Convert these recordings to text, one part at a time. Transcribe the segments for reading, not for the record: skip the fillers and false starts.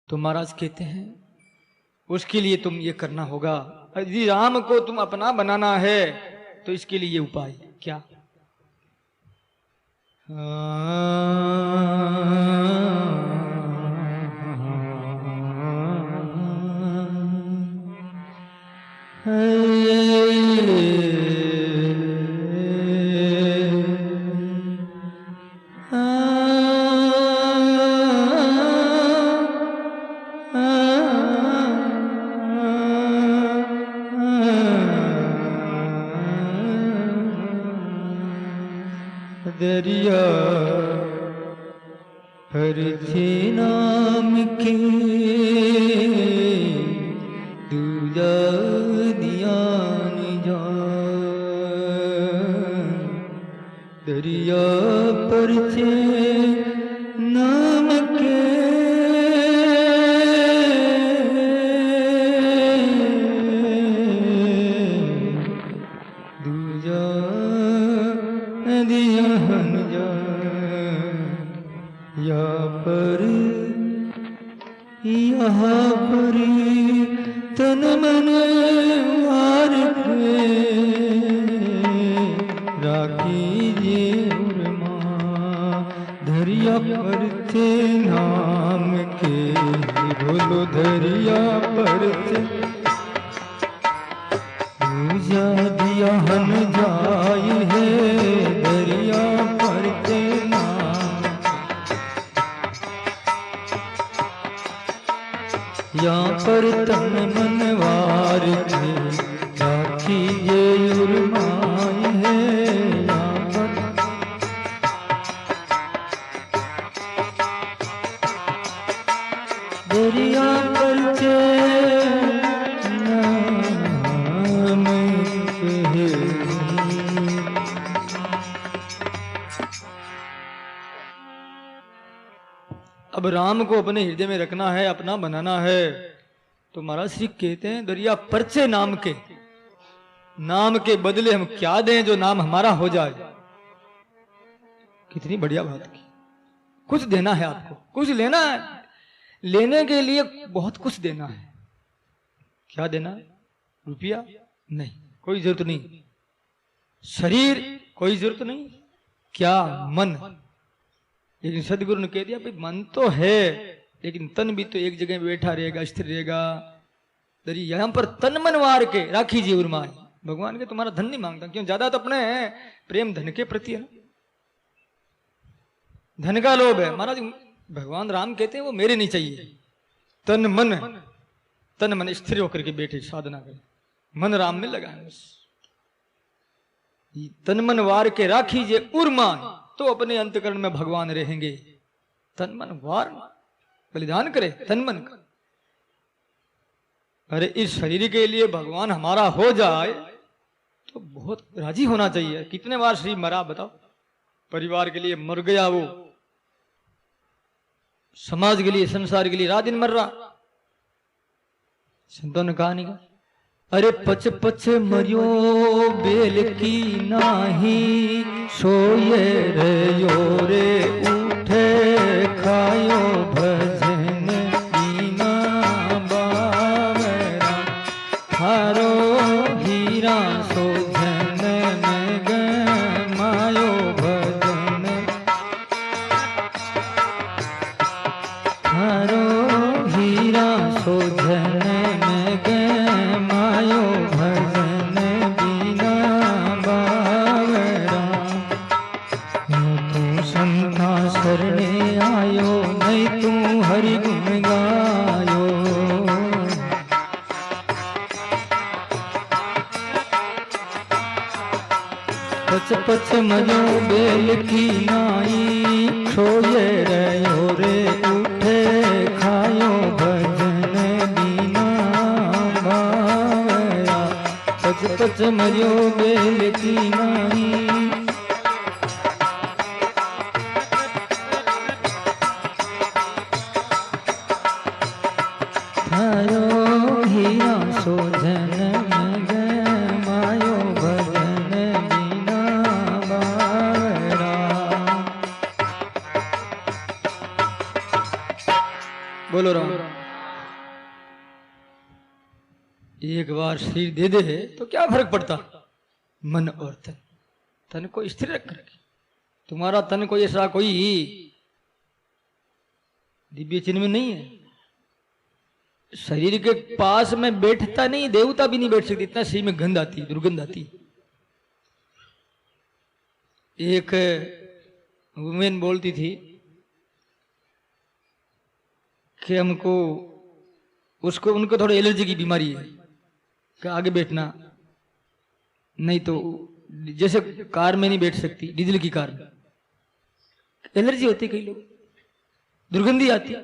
तो महाराज कहते हैं उसके लिए तुम ये करना होगा, यदि राम को तुम अपना बनाना है तो इसके लिए ये उपाय क्या? दरिया फरसे नाम के दूजा दिया जा, दरिया परचे नाम के दूजा दियान जा, या पर यहाँ पर तन मन वार राखी जे उर्मा, धरिया पर थे नाम के, बोलो धरिया पर थे पूजा दिया हन जाई है, दरिया पर थे नाम, यहाँ पर तन मनवार थे राखी ये उर्माई है, यहाँ पर दरिया पर थे नाम के। अब राम को अपने हृदय में रखना है, अपना बनाना है, तो महाराज श्री कहते हैं दरिया परचे नाम के, नाम के बदले हम क्या दें जो नाम हमारा हो जाए। कितनी बढ़िया बात की। कुछ देना है आपको, कुछ लेना है, लेने के लिए बहुत कुछ देना है। क्या देना? रुपया नहीं, कोई जरूरत नहीं। शरीर कोई जरूरत नहीं। क्या? मन। लेकिन सदगुरु ने कह दिया भाई मन तो है लेकिन तन भी तो एक जगह बैठा रहेगा, स्थिर रहेगा। दरी यहां पर तन मन वार के राखी जी उर्मा। भगवान के तुम्हारा धन नहीं मांगता, क्यों? ज्यादा तो अपने प्रेम धन के प्रति है, धन का लोभ है। महाराज भगवान राम कहते हैं वो मेरे नहीं चाहिए। तन मन स्थिर होकर के बैठे साधना करे, मन राम में लगा है। तन मन वार के राखी जे उर्मा, तो अपने अंतकरण में भगवान रहेंगे। तन मन वार बलिदान करे, तन मन का। अरे इस शरीर के लिए भगवान हमारा हो जाए तो बहुत राजी होना चाहिए। कितने बार शरीर मरा बताओ? परिवार के लिए मर गया, वो समाज के लिए, संसार के लिए रात दिन मर रहा। संतों ने कहा नहीं का, अरे पच पच मरियो बेल की नाही, सोए रयो रे उठे खायो भजन दीना बावरा, हारो हीरा सोझन में गमायो भजन, हारो हीरा सोझन में गमायो भजन बिना बावरा, तू संता शरणे आयो, नहीं तू हरि गुण गायो। पच पच मजो बेल की नाई, सोए रहो रे उठे खायो भजन बिना बावरा, पच पच मजो बेल की नाई। हीरा सोझन में गमायो भजन बिना बावरा। बोलो राम। एक बार शरीर दे दे तो क्या फर्क पड़ता, मन और तन, तन को स्थिर रख करके। तुम्हारा तन कोई ऐसा कोई दिव्य चिन्ह में नहीं है, शरीर के पास में बैठता नहीं, देवता भी नहीं बैठ सकती, इतना शरीर में गंध आती, दुर्गंध आती। एक वुमेन बोलती थी कि हमको उसको उनको थोड़ी एलर्जी की बीमारी है कि आगे बैठना नहीं, तो जैसे कार में नहीं बैठ सकती, डीजल की कार में एलर्जी होती, कई लोग दुर्गंधी आती।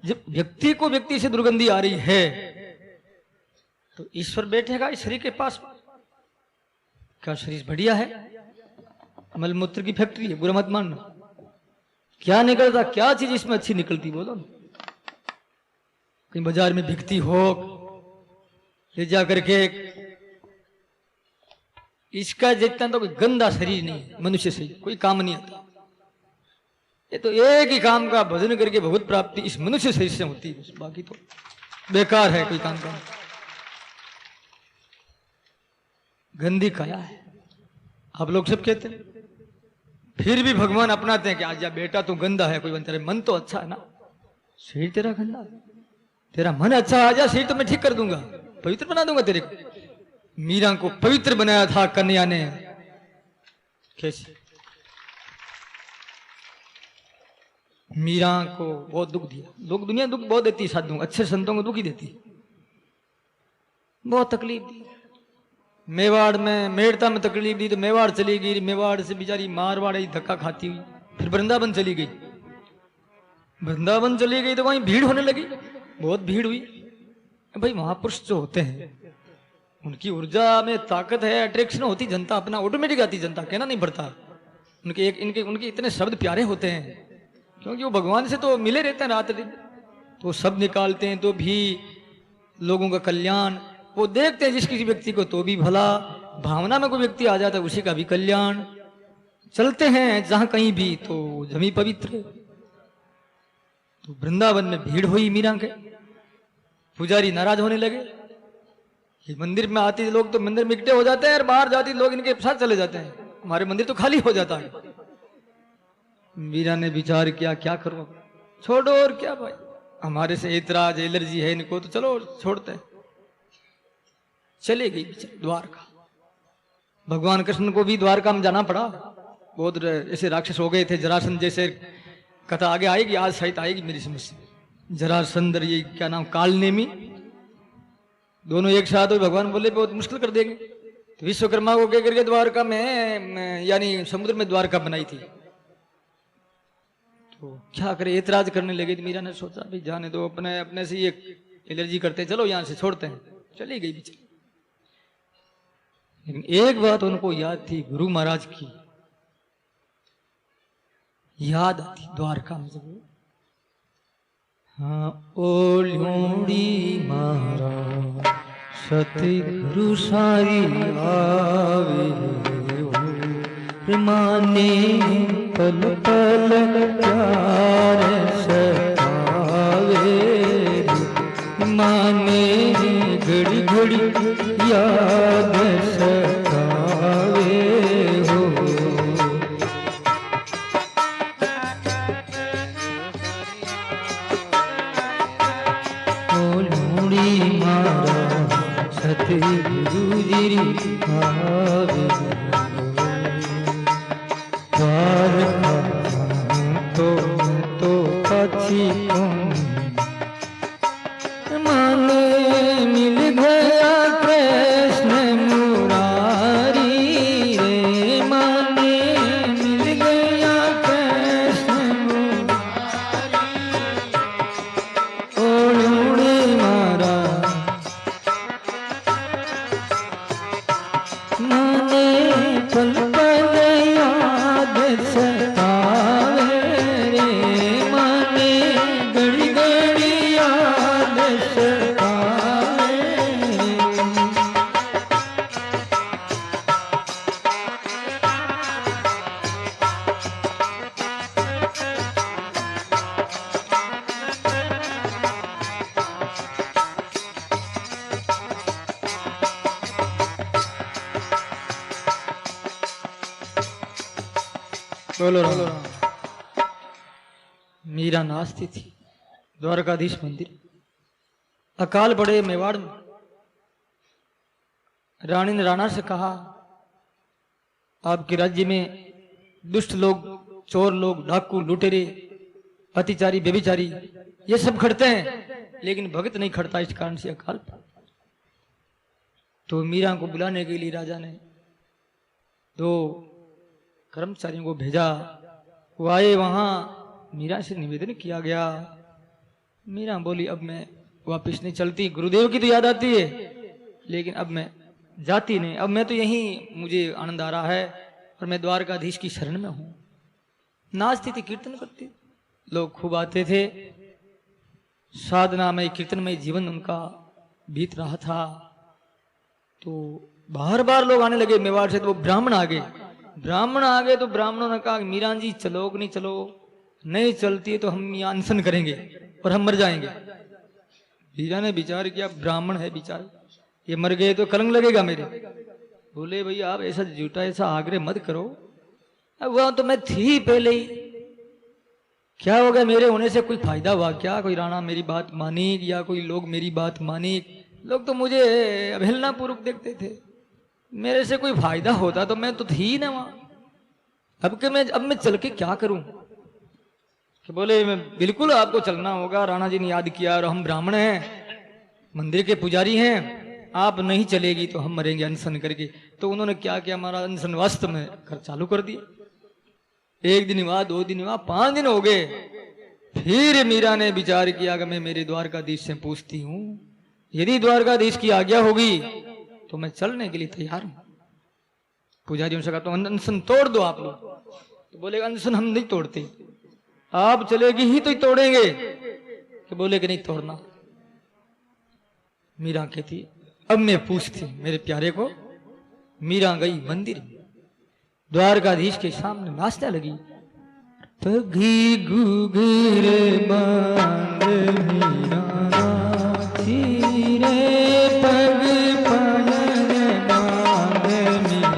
जब व्यक्ति को व्यक्ति से दुर्गंधी आ रही है तो ईश्वर बैठेगा इस शरीर के पास? क्या शरीर बढ़िया है? मलमूत्र की फैक्ट्री है, बुरा मत मानना। क्या निकलता, क्या चीज इसमें अच्छी निकलती बोलो? कहीं बाजार में बिकती हो, ले जा करके, इसका जितना तो कोई गंदा शरीर नहीं है मनुष्य से, कोई काम नहीं आता। ये तो एक ही काम का भजन करके भगवत प्राप्ति इस मनुष्य शरीर से होती है, बाकी तो बेकार है कोई काम का। गंदी काया है, आप लोग सब कहते हैं, फिर भी भगवान अपनाते हैं कि आज बेटा तू गंदा है, कोई तेरा मन तो अच्छा है ना, शरीर तेरा गंदा है, तेरा मन अच्छा आ जा, शरीर तो मैं ठीक कर दूंगा, पवित्र बना दूंगा तेरे को। मीरा को पवित्र बनाया था कन्या ने, कैसे? मीरा को बहुत दुख दिया। लोग दुनिया दुख बहुत देती है साधुओं, अच्छे संतों को दुख ही देती, बहुत तकलीफ दी। मेवाड़ में, मेड़ता में तकलीफ दी तो मेवाड़ चली गई, मेवाड़ से बेचारी मारवाड़ ही धक्का खाती हुई फिर वृंदावन चली गई। वृंदावन चली गई तो वहीं भीड़ होने लगी, बहुत भीड़ हुई। भाई महापुरुष जो होते हैं उनकी ऊर्जा में ताकत है, अट्रैक्शन होती, जनता अपना ऑटोमेटिक आती, जनता कहना नहीं पड़ता। उनके इतने शब्द प्यारे होते हैं क्योंकि वो भगवान से तो मिले रहते हैं रात दिन, तो शब्द निकालते हैं तो भी लोगों का कल्याण वो देखते हैं, जिस किसी व्यक्ति को तो भी भला, भावना में कोई व्यक्ति आ जाता है उसी का भी कल्याण। चलते हैं जहां कहीं भी तो जमी पवित्र। तो वृंदावन में भीड़ हुई मीरा के, पुजारी नाराज होने लगे। ये मंदिर में आते लोग तो मंदिर में इकट्ठे हो जाते हैं और बाहर जाते लोग इनके साथ चले जाते हैं, हमारे मंदिर तो खाली हो जाता है। मीरा ने विचार किया क्या करूं, छोड़ो और क्या भाई, हमारे से ऐतराज एलर्जी है इनको, तो चलो छोड़ते हैं। चले गई द्वारका। भगवान कृष्ण को भी द्वारका में जाना पड़ा, बहुत ऐसे राक्षस हो गए थे, जरासंध जैसे, कथा आगे आएगी, आज शायद आएगी मेरी समझ से। जरासंध, ये क्या नाम, कालनेमी, दोनों एक साथ हो। भगवान बोले बहुत मुश्किल कर देंगे, तो विश्वकर्मा को कह करके द्वारका में यानी समुद्र में द्वारका बनाई थी। तो क्या करे, ऐतराज करने लगे। मीरा ने सोचा भाई जाने दो, अपने अपने से ये एलर्जी करते हैं, चलो यहां से छोड़ते हैं। चली गई बेचारी। लेकिन एक बात उनको याद थी, गुरु महाराज की याद आती द्वारका में जब, हाँ ओल्योड़ी महाराज सतगुरु साई आवे, माने पल पल प्यार सतावे, माने घड़ी घड़ी याद सतावे हो। ओलोड़ी मारा सतगुरु जी आवे, तो अच्छी माने मिल गया कृष्ण मुरारी रे, माने मिल गया कृष्ण मुरारी, ओलोड़े मारा माने पल पल याद सतावे रे, माने घड़ी घड़ी याद सतावे। बोलो राम। मीरा नाचती थी द्वारकाधीश मंदिर। अकाल पड़े मेवाड़ में। रानी ने राणा से कहा, आपके राज्य में दुष्ट लोग, चोर लोग, डाकू, लुटेरे, अतिचारी, बेबिचारी ये सब खड़ते हैं, लेकिन भगत नहीं खड़ता, इस कारण से अकाल पड़ा। तो मीरा को बुलाने के लिए राजा ने 2 कर्मचारियों को भेजा। वो आए, वहां मीरा से निवेदन किया गया। मीरा बोली, अब मैं वापस नहीं चलती, गुरुदेव की तो याद आती है, लेकिन अब मैं जाती नहीं, अब मैं तो यहीं, मुझे आनंद आ रहा है और मैं द्वारकाधीश की शरण में हूं। नाचती थी, कीर्तन करती, लोग खूब आते थे, साधना में, कीर्तन में जीवन उनका बीत रहा था। तो बार बार लोग आने लगे मेवाड़ से। तो वो ब्राह्मण आ गए तो ब्राह्मणों ने कहा, मीरा जी चलो कि नहीं चलो, नहीं चलती है तो हम यहाँ अनशन करेंगे और हम मर जाएंगे। मीरा ने विचार किया, ब्राह्मण है बेचारे, ये मर गए तो कलंक लगेगा मेरे। बोले, भैया आप ऐसा झूठा ऐसा आग्रह मत करो, अब वह तो मैं थी पहले ही, क्या हो गया, मेरे होने से कोई फायदा हुआ क्या? कोई राणा मेरी बात मानी या कोई लोग मेरी बात मानी? लोग तो मुझे अवहेलना पूर्वक देखते थे, मेरे से कोई फायदा होता तो मैं तो थी ना वहां। अब मैं चल के क्या करूं? कि बोले, मैं बिल्कुल आपको चलना होगा, राणा जी ने याद किया और हम ब्राह्मण हैं, मंदिर के पुजारी हैं, आप नहीं चलेगी तो हम मरेंगे अनशन करके। तो उन्होंने क्या किया, हमारा अनशन वास्तव में कर चालू कर दिया। 1 दिन हुआ, 2 दिन हुआ, 5 दिन हो गए। फिर मीरा ने विचार किया कि मैं मेरे द्वारकाधीश से पूछती हूँ, यदि द्वारकाधीश की आज्ञा होगी तो मैं चलने के लिए तैयार हूं। पुजारियों से कहा, तो अनशन तोड़ दो आप लोग। तो बोले, अनशन हम नहीं तोड़ते, आप चलेगी ही तो ही तोड़ेंगे। तो बोले कि नहीं तोड़ना। मीरा कहती, अब मैं पूछती मेरे प्यारे को। मीरा गई मंदिर में, द्वारकाधीश के सामने नाचने लगी। पगी घुघरे बांध मीरा नाची रे, पग पायल बांध मीरा।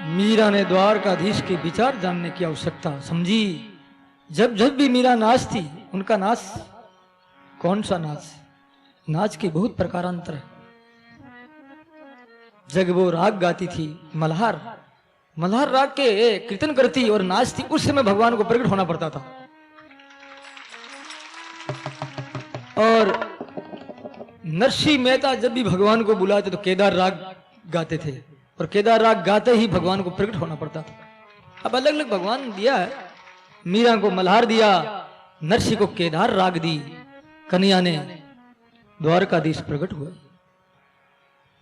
मीरा ने द्वारकाधीश के विचार जानने की आवश्यकता समझी। जब जब भी मीरा नाचती उनका नाच कौन सा नाच? नाच के बहुत प्रकारांतर है। जब वो राग गाती थी मल्हार, मल्हार राग के कीर्तन करती और नाचती, उस समय भगवान को प्रकट होना पड़ता था। और नरसिंह मेहता जब भी भगवान को बुलाते तो केदार राग गाते थे, और केदार राग गाते ही भगवान को प्रकट होना पड़ता था। अब अलग अलग भगवान दिया है, मीरा को मल्हार दिया, नरसिंह को केदार राग दी, कन्या ने द्वारकाधीश प्रकट हुए।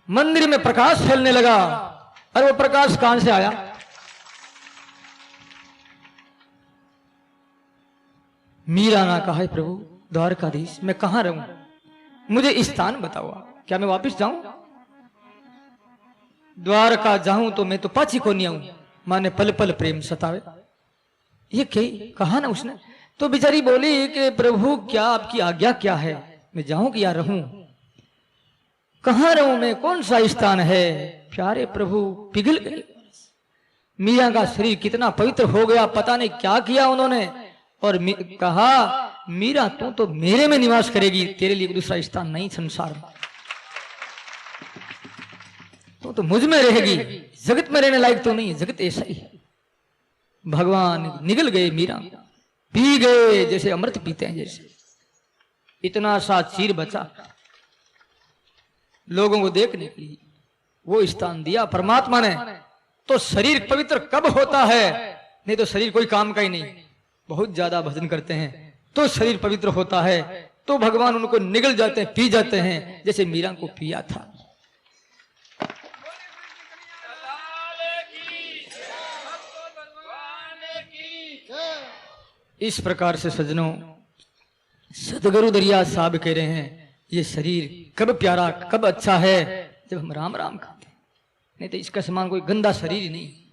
मंदिर में प्रकाश फैलने लगा। और वो प्रकाश कहां से आया? मीरा ने कहा, है प्रभु द्वारकाधीश, मैं कहां रहूं, मुझे स्थान बताओ, क्या मैं वापस जाऊं? द्वारका जाऊं तो मैं तो पाछी को नहीं आऊं, माने पल पल प्रेम सतावे। ये कहा ना उसने। तो बेचारी बोली कि प्रभु क्या आपकी आज्ञा क्या है, मैं जाऊं कि या रहूं, कहां रहूं मैं, कौन सा स्थान है? प्यारे प्रभु पिघल गए। मीरा का शरीर कितना पवित्र हो गया, पता नहीं क्या किया उन्होंने। और कहा, मीरा तू तो मेरे में निवास करेगी, तेरे लिए दूसरा स्थान नहीं संसार में, तो मुझ में रहेगी, जगत में रहने लायक तो नहीं है, जगत ऐसा ही है। भगवान निगल गए, मीरा पी गए जैसे अमृत पीते हैं। जैसे इतना सा चीर बचा लोगों को देखने के लिए, वो स्थान दिया परमात्मा ने। तो शरीर पवित्र कब होता है? नहीं तो शरीर कोई काम का ही नहीं। बहुत ज्यादा भजन करते हैं तो शरीर पवित्र होता है, तो भगवान उनको निगल जाते हैं, पी जाते हैं, जैसे मीरा को पिया था। इस प्रकार से सज्जनों, सदगुरु दरिया साहब कह रहे हैं, ये शरीर कब प्यारा, कब अच्छा है, जब हम राम राम खाते हैं, नहीं तो इसका समान कोई गंदा शरीर ही नहीं।